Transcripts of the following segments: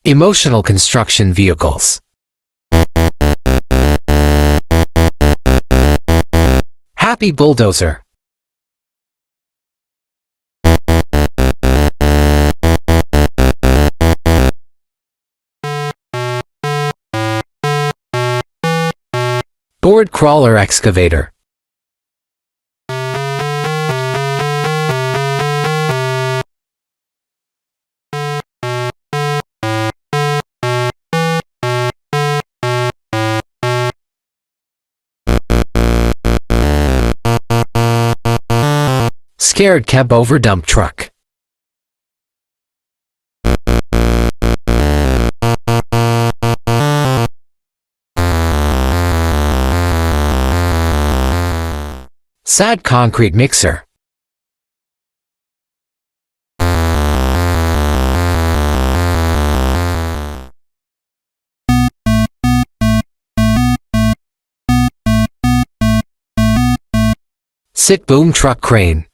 Emotional construction vehicles. Happy bulldozer. Board crawler excavator. Scared cab over dump truck. Sad concrete mixer. Sit boom truck crane.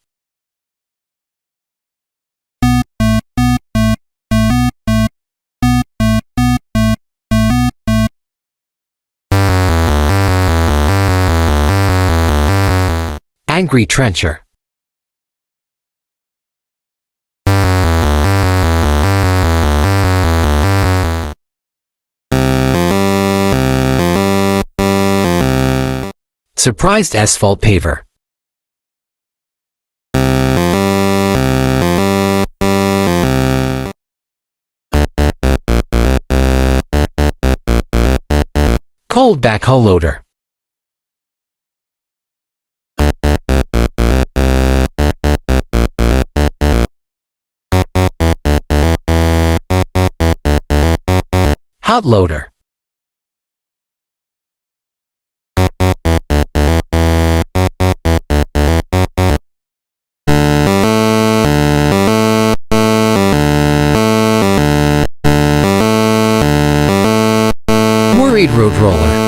Angry trencher. Surprised asphalt paver. Cold backhoe loader. Hot loader. Worried road roller.